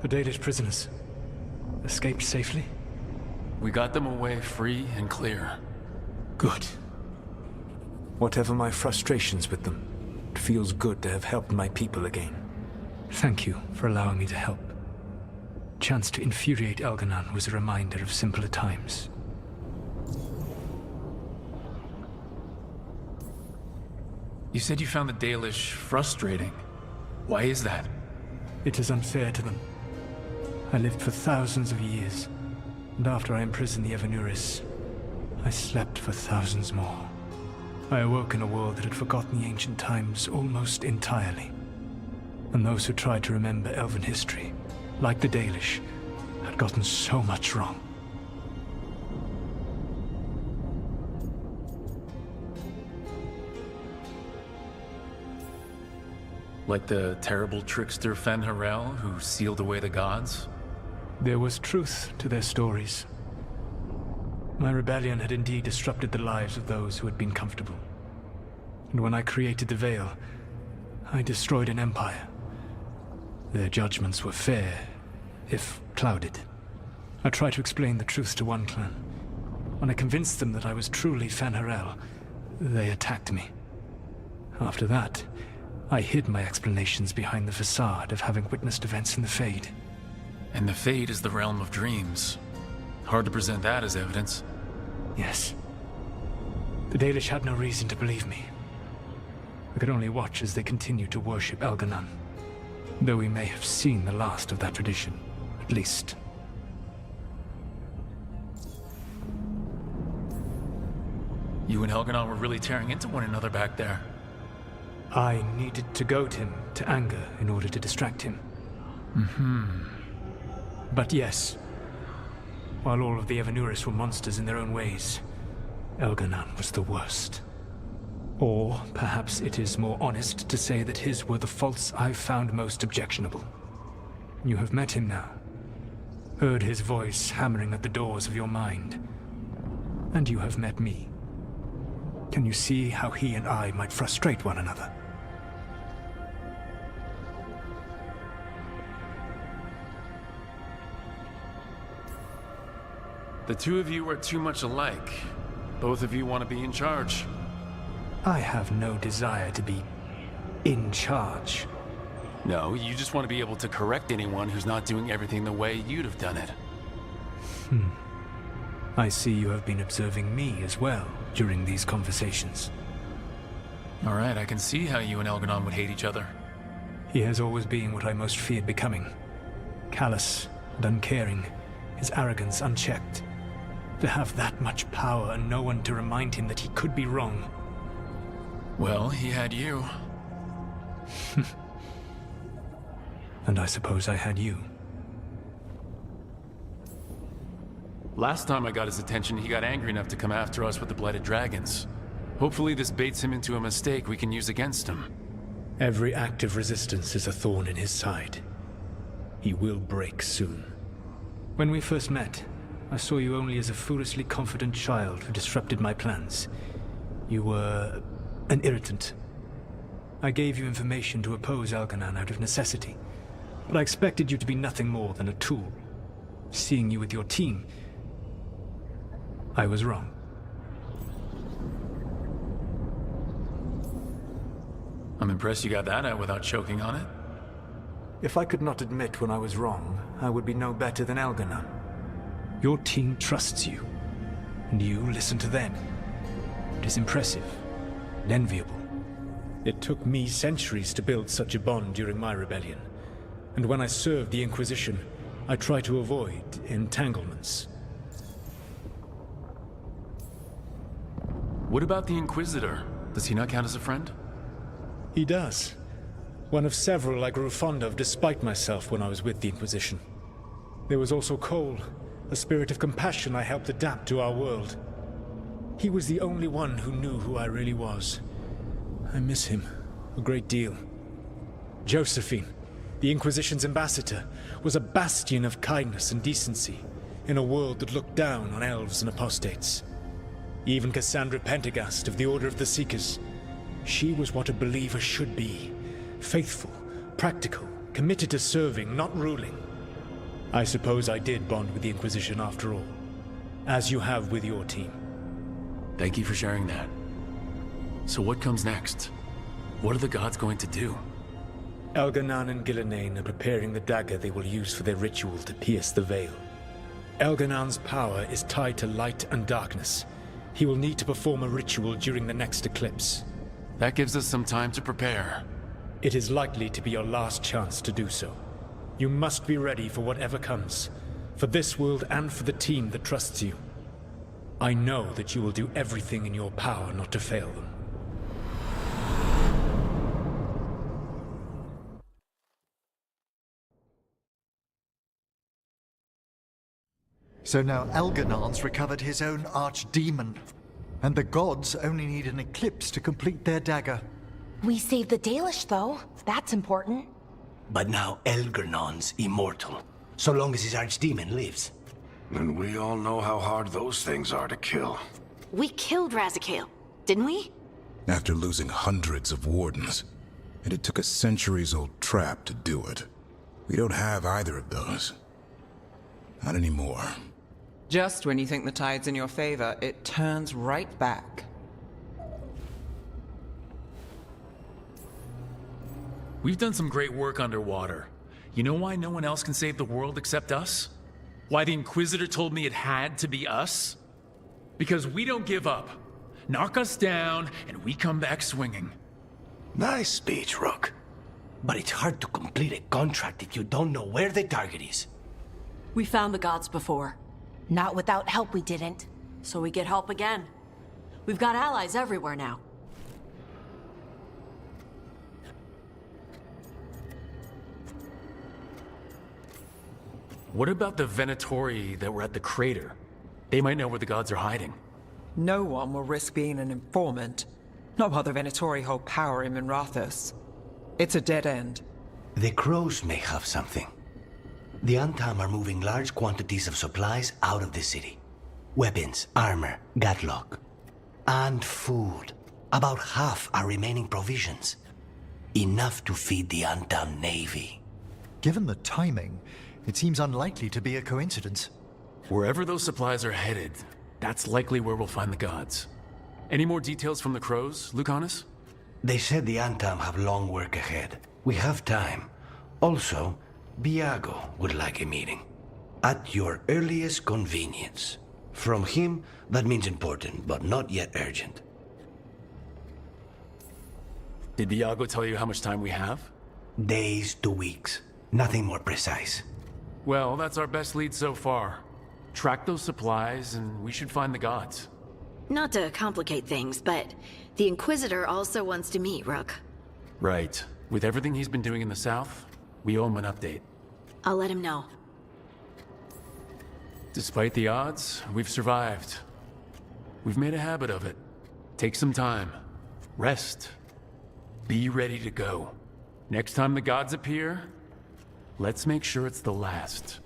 The Dalish prisoners escaped safely? We got them away free and clear. Good. Whatever my frustrations with them, it feels good to have helped my people again. Thank you for allowing me to help. Chance to infuriate Elganon was a reminder of simpler times. You said you found the Dalish frustrating. Why is that? It is unfair to them. I lived for thousands of years, and after I imprisoned the Evanuris, I slept for thousands more. I awoke in a world that had forgotten the ancient times almost entirely. And those who tried to remember Elven history, like the Dalish, had gotten so much wrong. Like the terrible trickster Fen-Harel who sealed away the gods? There was truth to their stories. My rebellion had indeed disrupted the lives of those who had been comfortable. And when I created the Veil, I destroyed an empire. Their judgments were fair, if clouded. I tried to explain the truth to one clan. When I convinced them that I was truly Fen-Harel, they attacked me. After that, I hid my explanations behind the facade of having witnessed events in the Fade. And the Fade is the realm of dreams. Hard to present that as evidence. Yes. The Dalish had no reason to believe me. I could only watch as they continued to worship Elganon. Though we may have seen the last of that tradition, at least. You and Elganon were really tearing into one another back there. I needed to goad him to anger in order to distract him. But yes, while all of the Evanuris were monsters in their own ways, Elganon was the worst. Or perhaps it is more honest to say that his were the faults I've found most objectionable. You have met him now, heard his voice hammering at the doors of your mind, and you have met me. Can you see how he and I might frustrate one another? The two of you are too much alike. Both of you want to be in charge. I have no desire to be in charge. No, you just want to be able to correct anyone who's not doing everything the way you'd have done it. I see you have been observing me as well during these conversations. All right, I can see how you and Elganon would hate each other. He has always been what I most feared becoming. Callous and uncaring, his arrogance unchecked. To have that much power and no one to remind him that he could be wrong. Well, he had you. And I suppose I had you. Last time I got his attention, he got angry enough to come after us with the Blighted Dragons. Hopefully this baits him into a mistake we can use against him. Every act of resistance is a thorn in his side. He will break soon. When we first met, I saw you only as a foolishly confident child who disrupted my plans. You were an irritant. I gave you information to oppose Elganon out of necessity, but I expected you to be nothing more than a tool. Seeing you with your team, I was wrong. I'm impressed you got that out without choking on it. If I could not admit when I was wrong, I would be no better than Elganon. Your team trusts you, and you listen to them. It is impressive and enviable. It took me centuries to build such a bond during my rebellion, and when I served the Inquisition, I tried to avoid entanglements. What about the Inquisitor? Does he not count as a friend? He does. One of several I grew fond of despite myself when I was with the Inquisition. There was also Cole, a spirit of compassion I helped adapt to our world. He was the only one who knew who I really was. I miss him a great deal. Josephine, the Inquisition's ambassador, was a bastion of kindness and decency in a world that looked down on elves and apostates. Even Cassandra Pendergast of the Order of the Seekers. She was what a believer should be. Faithful, practical, committed to serving, not ruling. I suppose I did bond with the Inquisition after all, as you have with your team. Thank you for sharing that. So what comes next? What are the gods going to do? Elganan and Gillenane are preparing the dagger they will use for their ritual to pierce the veil. Elganan's power is tied to light and darkness. He will need to perform a ritual during the next eclipse. That gives us some time to prepare. It is likely to be your last chance to do so. You must be ready for whatever comes, for this world and for the team that trusts you. I know that you will do everything in your power not to fail them. So now Elganan's recovered his own archdemon, and the gods only need an eclipse to complete their dagger. We saved the Dalish, though. That's important. But now Elganan's immortal, so long as his archdemon lives. And we all know how hard those things are to kill. We killed Razikale, didn't we? After losing hundreds of wardens, and it took a centuries-old trap to do it. We don't have either of those. Not anymore. Just when you think the tide's in your favor, it turns right back. We've done some great work underwater. You know why no one else can save the world except us? Why the Inquisitor told me it had to be us? Because we don't give up. Knock us down, and we come back swinging. Nice speech, Rook. But it's hard to complete a contract if you don't know where the target is. We found the gods before, Not without help, we didn't. so we get help again. We've got allies everywhere now. What about the Venatori that were at the crater? They might know where the gods are hiding. No one will risk being an informant. Not while the Venatori hold power in Minrathous. It's a dead end. The crows may have something. The Antam are moving large quantities of supplies out of the city. Weapons, armor, gatlock. And food. About half our remaining provisions. Enough to feed the Antam navy. Given the timing, it seems unlikely to be a coincidence. Wherever those supplies are headed, that's likely where we'll find the gods. Any more details from the crows, Lucanus? They said the Antam have long work ahead. We have time. Also, Viago would like a meeting. At your earliest convenience. From him, that means important, but not yet urgent. Did Viago tell you how much time we have? Days to weeks. Nothing more precise. Well, that's our best lead so far. Track those supplies, and we should find the gods. Not to complicate things, but the Inquisitor also wants to meet Rook. Right. With everything he's been doing in the south, we owe him an update. I'll let him know. Despite the odds, we've survived. We've made a habit of it. Take some time. Rest. Be ready to go. Next time the gods appear, let's make sure it's the last.